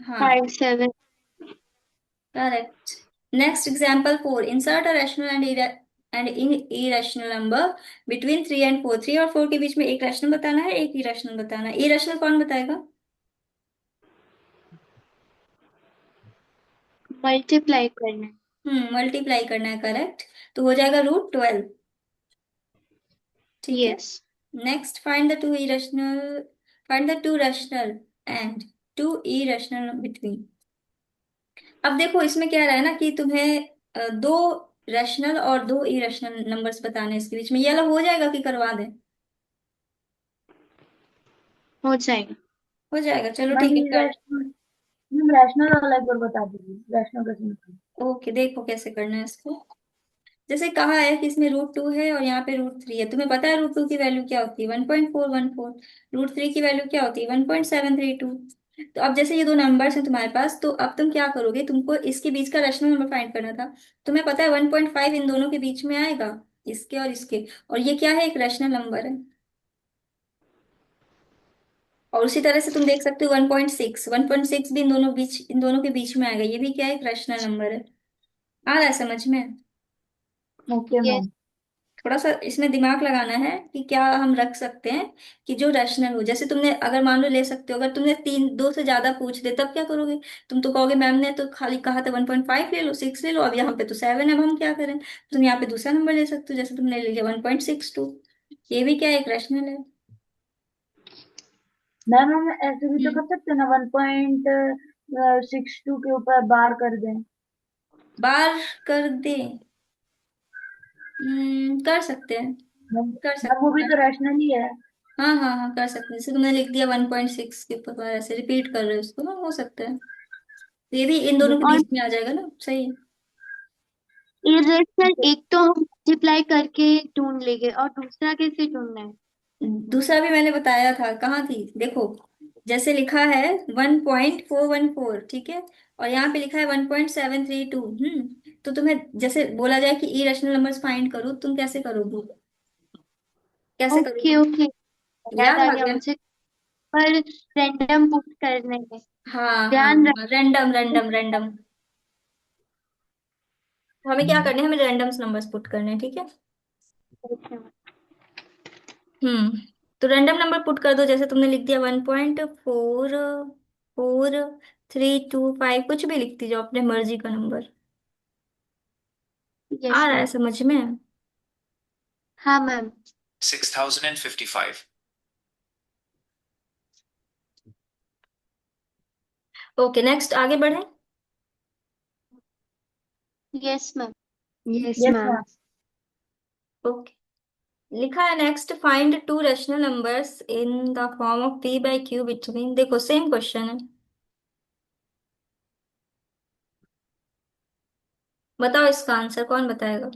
हाँ 5 7। Correct. Next example 4, insert a rational and in irrational number between 3 and 4। 3 और 4 के बीच में एक रैशनल बताना है, एक इरेशनल बताना है। इरेशनल कौन बताएगा? मल्टीप्लाई करना है। मल्टीप्लाई करना है, करेक्ट। तो हो जाएगा √12। ठीक है। Yes. Next, find the two rational and two irrational between. अब देखो इसमें क्या रहा है ना कि तुम्हें दो रैशनल और दो इरेशनल नंबर्स बताने हैं इसके बीच में। ये अलग हो जाएगा कि करवा दें? हो जाएगा। हो जाएगा, चलो मैम ठीक है ये कर। रैशनल, मैम रैशनल वाला एक बार बता दीजिए, रैशनल कैसे निकले। ओके, देखो कैसे करना है इसको। जैसे कहा है कि इसमें √2 है और यहाँ पे √3 है। तुम्हें पता है √2 की वैल्यू क्या होती है? 1.414। √3 की वैल्यू क्या होती है? 1.732। तो अब जैसे ये दो नंबर्स हैं तुम्हारे पास, तो अब तुम क्या करोगे, तुमको इसके बीच का रैशनल नंबर फाइंड करना था। तुम्हें पता है 1.5 इन दोनों के बीच में आएगा, इसके और इसके। और ये क्या है? एक रैशनल नंबर है। और उसी तरह से तुम देख सकते हो 1.6 भी इन दोनों के बीच में आएगा। ये भी क्या है? एक रैशनल नंबर है। आ रहा है समझ में? Okay yes. मैम। थोड़ा सा इसमें दिमाग लगाना है कि क्या हम रख सकते हैं कि जो रैशनल हो। जैसे तुमने अगर मान लो ले सकते हो, अगर तुमने 2 से ज्यादा पूछ दे तब क्या करोगे? तुम तो कहोगे मैम ने तो खाली कहा था 1.5 ले लो, 6 ले लो, अब यहाँ पे तो 7 है, अब हम क्या करें। तुम यहाँ पे दूसरा नंबर ले सकते हो, जैसे तुमने ले लिया 1.62। ये भी क्या है? एक रैशनल है। मैम हम ऐसे भी तो हम्म कर सकते हैं ना, 1.62 के ऊपर बार कर दें। बार कर दे। कर सकते हैं, मैम कर मैम, वो सकते भी हैं। तो रैशनल ही है। हाँ हाँ हाँ, कर सकते हैं। जैसे तुमने लिख दिया 1.6 के ऊपर बार, ऐसे रिपीट कर रहे हो उसको, हाँ हो सकता है। तो ये भी इन दोनों के और बीच में आ जाएगा ना, सही है। सर एक तो हम मल्टीप्लाई करके ढूंढ लेंगे और दूसरा कैसे ढूंढना है? दूसरा भी मैंने बताया था, कहाँ थी देखो। जैसे लिखा है 1.414, ठीक है, और यहाँ पे लिखा है 1.732। तो तुम्हें जैसे बोला जाए कि इरेशनल नंबर्स फाइंड करो, तुम कैसे करोगे? कैसे ओके करोगे? ओके, याद याद आ आ गया गया? मुझे। पर रैंडम पुट करने में हाँ हाँ ध्यान हाँ, रैंडम रखना। Random random. तो हमें क्या करने हैं, हमें रैंडम नंबर्स पुट करने हैं, ठीक है। हम्म तो रैंडम नंबर पुट कर दो, जैसे तुमने लिख दिया 1.44 325, कुछ भी लिख दीजिए अपने मर्जी का नंबर। आ यस रहा है मैम। समझ में? हाँ मैम। 6055. ओके, नेक्स्ट आगे बढ़े। Yes ma'am. Yes yes ma'am. Ma'am. Okay, लिखा है next, find to rational numbers in the form of P by Q between, देखो सेम क्वेश्चन है। बताओ इसका आंसर, कौन बताएगा?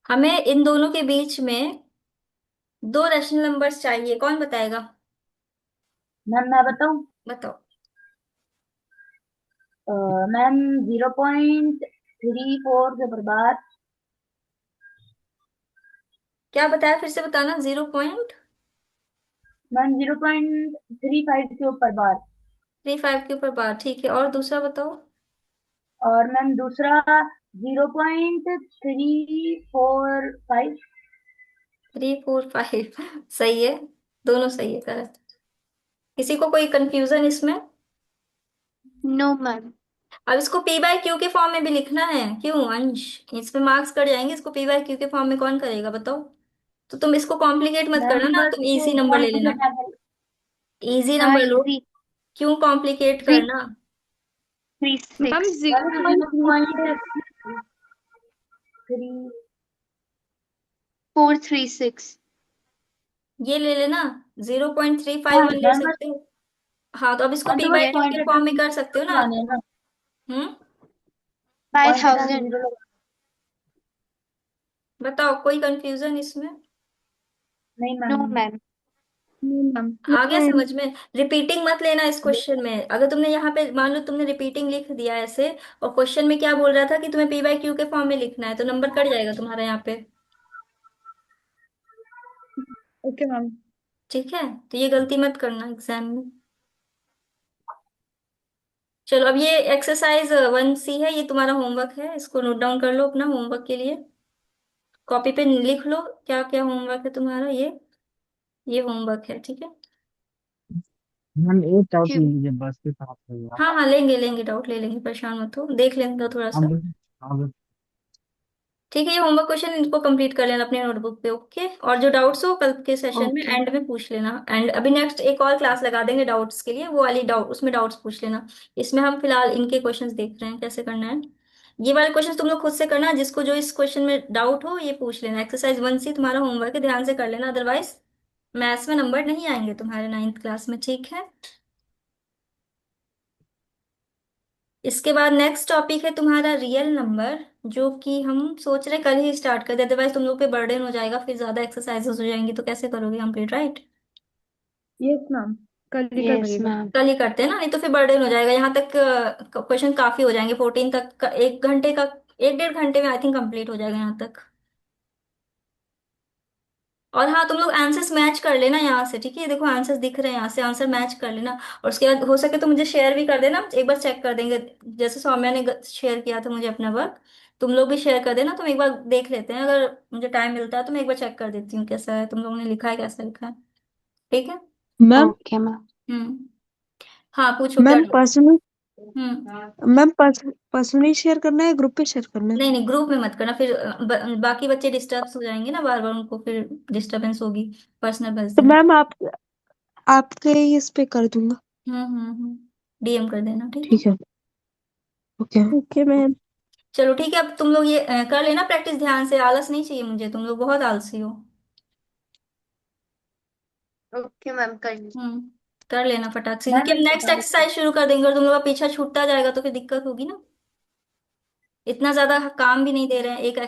हमें इन दोनों के बीच में दो रैशनल नंबर्स चाहिए, कौन बताएगा? मैम मैं बताऊं? बताओ। मैम 0.34 के बर्बाद। क्या बताया, फिर से बताना। 0.35 मैम 0.35 के ऊपर बार। के ऊपर बार, ठीक है, और दूसरा बताओ। और मैम दूसरा 0.345। 345 सही है, दोनों सही है, करेक्ट। किसी को कोई कंफ्यूजन इसमें? No ma'am. अब इसको पी बाय क्यू के फॉर्म में भी लिखना है, क्यों अंश? इसमें मार्क्स कट जाएंगे, इसको पी बाय क्यू के फॉर्म में कौन करेगा बताओ? तो तुम इसको कॉम्प्लिकेट मत करना मैम ना, बस तुम इजी नंबर ले पॉइंट लेना। हटा कर। इजी हाँ नंबर लो, इजी। क्यों कॉम्प्लिकेट थ्री करना? Three ma'am six zero ma'am point 0.3। 436। ये ले लेना, जीरो पॉइंट थ्री फाइव हाँ वन ले मैम बस। सकते हो। हाँ, तो अब इसको मैम पी तो बस बाय क्यू पॉइंट के हटा फॉर्म में कर कर सकते हो ना। लगाने हैं ना। हम्म फाइव पॉइंट हटा के थाउजेंड जीरो लगा। बताओ, कोई कंफ्यूजन इसमें? नहीं नो मैम। मैम। मैम। आ गया समझ में? रिपीटिंग मत लेना इस क्वेश्चन में। अगर तुमने यहाँ पे मान लो तुमने रिपीटिंग लिख दिया ऐसे, और क्वेश्चन में क्या बोल रहा था कि तुम्हें पी बाय क्यू के फॉर्म में लिखना है, तो नंबर कट जाएगा तुम्हारा यहाँ पे। Okay ma'am. ठीक है, तो ये गलती मत करना एग्जाम में। चलो, अब ये एक्सरसाइज 1C है, ये तुम्हारा होमवर्क है, इसको नोट डाउन कर लो अपना होमवर्क के लिए। कॉपी पे लिख लो क्या क्या होमवर्क है तुम्हारा। ये होमवर्क है, ठीक है। मैम एक डाउट ले लीजिए बस के साथ होगा। हाँ हाँ, लेंगे लेंगे, डाउट ले लेंगे, परेशान मत हो, देख लेंगे थोड़ा सा। अब अब ठीक है, ये होमवर्क क्वेश्चन इनको कंप्लीट कर लेना अपने नोटबुक पे, ओके। और जो डाउट्स हो कल के सेशन में ओके। एंड में पूछ लेना, एंड अभी नेक्स्ट एक और क्लास लगा देंगे डाउट्स के लिए, वो वाली डाउट उसमें डाउट्स पूछ लेना। इसमें हम फिलहाल इनके क्वेश्चंस देख रहे हैं कैसे करना है। ये वाले क्वेश्चंस तुम लोग खुद से करना, जिसको जो इस क्वेश्चन में डाउट हो ये पूछ लेना। एक्सरसाइज 1C तुम्हारा होमवर्क है, ध्यान से कर लेना, अदरवाइज मैथ्स में नंबर नहीं आएंगे तुम्हारे 9th क्लास में, ठीक है। इसके बाद नेक्स्ट टॉपिक है तुम्हारा रियल नंबर, जो कि हम सोच रहे कल ही स्टार्ट कर दे, अदरवाइज तुम लोग पे बर्डन हो जाएगा, फिर ज्यादा एक्सरसाइजेस हो जाएंगी, तो कैसे करोगे कंप्लीट, राइट? यस मैम, कल ही यस करिएगा। मैम। कल ही करते हैं ना, नहीं तो फिर बर्डन हो जाएगा। यहाँ तक क्वेश्चन काफी हो जाएंगे, 14 तक का, 1 घंटे का, 1 1.5 घंटे में आई थिंक कंप्लीट हो जाएगा यहाँ तक। और हाँ, तुम लोग आंसर्स मैच कर लेना यहाँ से, ठीक है, देखो आंसर्स दिख रहे हैं यहाँ से, आंसर मैच कर लेना। और उसके बाद हो सके तो मुझे शेयर भी कर देना, एक बार चेक कर देंगे। जैसे सौम्या ने शेयर किया था मुझे अपना वर्क, तुम लोग भी शेयर कर देना, तुम एक बार देख लेते हैं, अगर मुझे टाइम मिलता है तो मैं एक बार चेक कर देती हूँ कैसा है, तुम लोगों ने लिखा है कैसा लिखा है, ठीक है। मैम। Okay ma'am. हम्म हाँ, पूछो क्या मैम डाउट? पर्सनल हम्म मैम पर्सनली शेयर करना है, ग्रुप पे शेयर करना है? नहीं नहीं, ग्रुप में मत करना, फिर बाकी बच्चे डिस्टर्ब हो जाएंगे ना, बार बार उनको फिर डिस्टरबेंस होगी। पर्सनल भेज तो देना। मैम आप आपके इस पे कर दूंगा। DM कर देना, ठीक है। ठीक है। Okay okay ma'am. चलो ठीक है, अब तुम लोग ये कर लेना प्रैक्टिस ध्यान से, आलस नहीं चाहिए मुझे, तुम लोग बहुत आलसी हो। ओके मैम कर ली। हम्म कर लेना फटाक से, मैम क्योंकि हम एक नेक्स्ट बताओ। एक्सरसाइज शुरू कर देंगे और तुम लोग का पीछा छूटता जाएगा तो फिर दिक्कत होगी ना। इतना ज्यादा काम भी नहीं दे रहे हैं। एक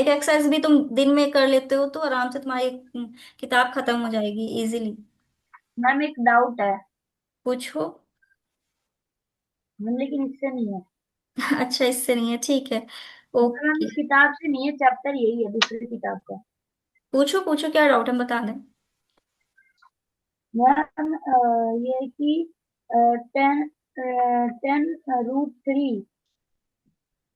एक्सरसाइज भी तुम दिन में कर लेते हो तो आराम से तुम्हारी किताब खत्म हो जाएगी इजीली। मैम एक डाउट है, पूछो। लेकिन इससे नहीं है। अच्छा, इससे नहीं है, ठीक है। मैम ओके, इस किताब से नहीं है, चैप्टर यही है दूसरी किताब का। पूछो पूछो, क्या डाउट है बता दें। मैम ये है कि 10√3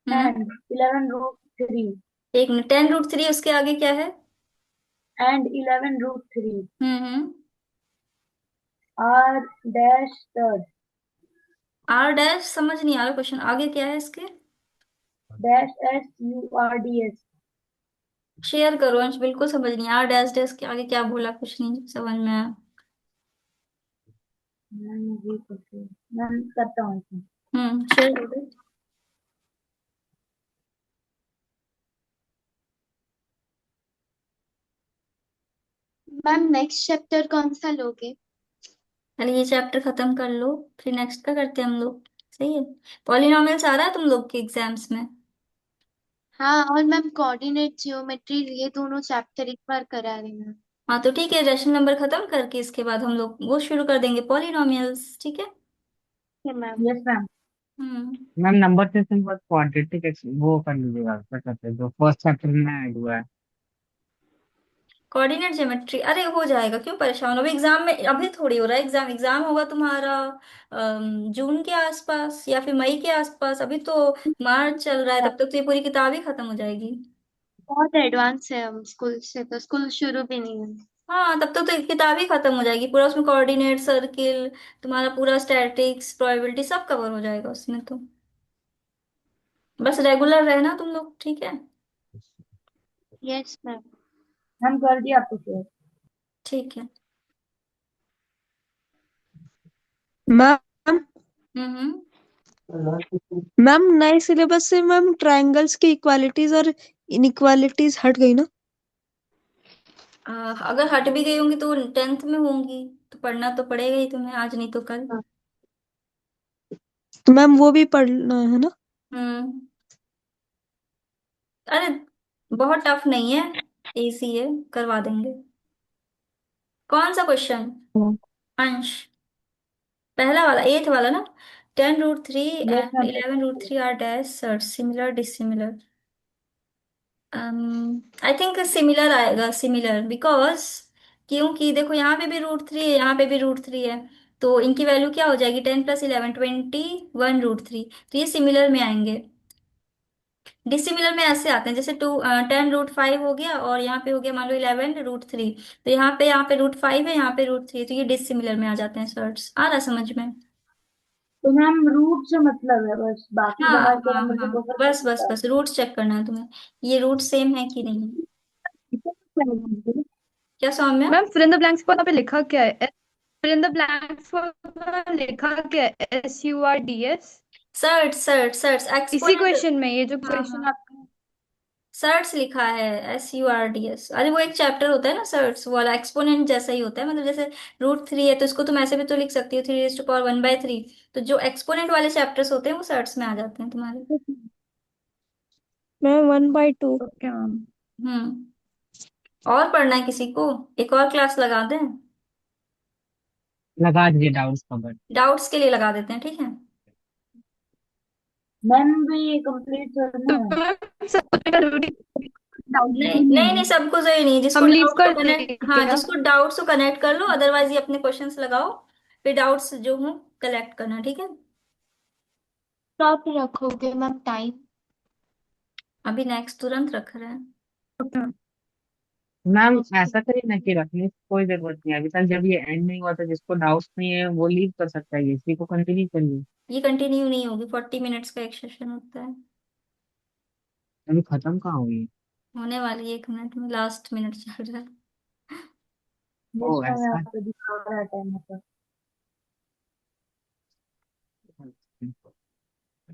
हम्म एंड 11√3 एक मिनट, 10√3 उसके आगे क्या है? And 11√3 hmm. R dash third R dash समझ नहीं आ रहा क्वेश्चन, आगे क्या है इसके? Dash SURDS। शेयर करो अंश, बिल्कुल समझ नहीं आर डैश डैश के आगे क्या बोला, कुछ नहीं समझ में आया। मैम ये कैसे, मैम करता हूँ इसमें। शेयर करो। मैम नेक्स्ट चैप्टर कौन सा लोगे? पहले ये चैप्टर खत्म कर लो, फिर नेक्स्ट का करते हैं हम लोग। सही है। पॉलिनॉमियल्स आ रहा है तुम लोग के एग्जाम्स में? हाँ, और मैम कोऑर्डिनेट जियोमेट्री ये दोनों चैप्टर एक बार करा देना। हाँ तो ठीक है, रेशनल नंबर खत्म करके इसके बाद हम लोग वो शुरू कर देंगे पॉलिनॉमियल्स, ठीक है। ठीक है ma'am. Yes ma'am. Hmm ma'am number system पर क्वाड्रेटिक वो कर लीजिएगा, क्या कहते हैं जो फर्स्ट चैप्टर में ऐड हुआ है। कोऑर्डिनेट ज्योमेट्री, अरे हो जाएगा, क्यों परेशान हो, अभी एग्जाम में अभी थोड़ी हो रहा है एग्जाम, एग्जाम होगा तुम्हारा जून के आसपास या फिर मई के आसपास, अभी तो मार्च चल रहा है, तब तक तो ये पूरी किताब ही खत्म हो जाएगी। बहुत एडवांस है हम स्कूल से, तो स्कूल शुरू भी नहीं हुआ। हाँ तब तक तो किताब ही खत्म हो जाएगी पूरा, उसमें कोऑर्डिनेट सर्किल, तुम्हारा पूरा स्टैटिक्स प्रोबेबिलिटी सब कवर हो जाएगा उसमें तो। बस रेगुलर रहना तुम लोग, ठीक है। Yes ma'am. मैम कर दिया आपको शेयर। ठीक है। Ma'am hmm. मैम नए सिलेबस से मैम ट्रायंगल्स की इक्वालिटीज और इनइक्वालिटीज हट गई ना? अगर हट भी गई होंगी तो 10th में होंगी, तो पढ़ना तो पड़ेगा ही तुम्हें, आज नहीं तो कल। तो मैम वो भी पढ़ना है ना? हम्म। अरे बहुत टफ नहीं है, इजी है, करवा देंगे। कौन सा क्वेश्चन? अंश, पहला वाला, 8th वाला ना। 10√3 yes and ma'am. 11√3 R dash search similar dissimilar. I think similar आएगा, सिमिलर बिकॉज, क्योंकि देखो यहाँ पे भी √3 है, यहाँ पे भी √3 है, तो इनकी वैल्यू क्या हो जाएगी, 10 + 11 21√3, तो ये सिमिलर में आएंगे। डिसिमिलर में ऐसे आते हैं जैसे 10√5 हो गया और यहाँ पे हो गया मान लो 11√3, तो यहाँ पे √5 है, यहाँ पे √3, तो ये डिसिमिलर में आ जाते हैं सर्ट्स। आ रहा समझ में? तो मैम रूट से मतलब है बस, बाकी हाँ बाहर के हाँ नंबर से हाँ, क्वेश्चन बस बस पूछता बस रूट्स चेक करना है तुम्हें, ये रूट सेम है कि नहीं। है। क्या Saumya? Ma'am fill in the blanks को यहाँ पे लिखा क्या है? फिल इन द ब्लैंक्स को लिखा क्या है? SURDS? सर्ट्स इसी एक्सपोनेंट। क्वेश्चन में ये जो हाँ क्वेश्चन हाँ, आपका सर्ट्स लिखा है, SURDS, अरे वो एक चैप्टर होता है ना सर्ट्स, वो वाला एक्सपोनेंट जैसा ही होता है, मतलब जैसे √3 है तो इसको तुम ऐसे भी तो लिख सकती हो 3⁻⅓, तो जो एक्सपोनेंट वाले चैप्टर्स होते हैं वो सर्ट्स में आ जाते हैं तुम्हारे। मैम 1/2। Okay ma'am. हम्म। और पढ़ना है किसी को? एक और क्लास लगा दें? लगा दीजिए डाउट्स कवर। डाउट्स के लिए लगा देते हैं, ठीक है। मैम भी कंप्लीट करना तो है। मैम सब जरूरी डाउट नहीं नहीं नहीं नहीं, है, सबको जरूरी नहीं, जिसको हम लीव डाउट्स को कर कनेक्ट, दें हाँ क्या? जिसको डाउट्स को कनेक्ट कर लो, अदरवाइज ये अपने क्वेश्चंस लगाओ, फिर डाउट्स जो हो कलेक्ट करना, ठीक है। कब रखोगे मैम टाइम? अभी नेक्स्ट तुरंत रख रहे हैं। Okay ma'am. मैम ऐसा करिए ना कि रखने की कोई जरूरत नहीं है अभी तक, जब ये एंड नहीं हुआ तो जिसको डाउट्स नहीं है वो लीव कर सकता है, इसी को कंटिन्यू करिए। ये कंटिन्यू नहीं होगी, 40 मिनट्स का एक सेशन होता है। अभी खत्म कहाँ हुई? होने वाली है 1 मिनट में, लास्ट मिनट चल रहा है। ओ यस मैम, ऐसा। यहाँ पे दिखा रहा है टाइम पर।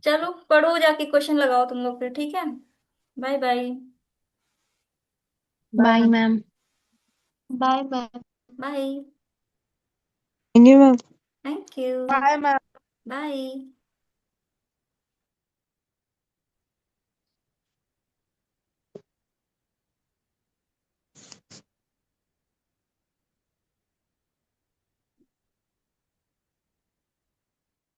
चलो पढ़ो जाके, क्वेश्चन लगाओ तुम लोग फिर, ठीक है। Bye bye. Bye bye ma'am. Ma'am. Bye bye. Bye. Thank you ma'am. Thank you. Bye ma'am. Bye.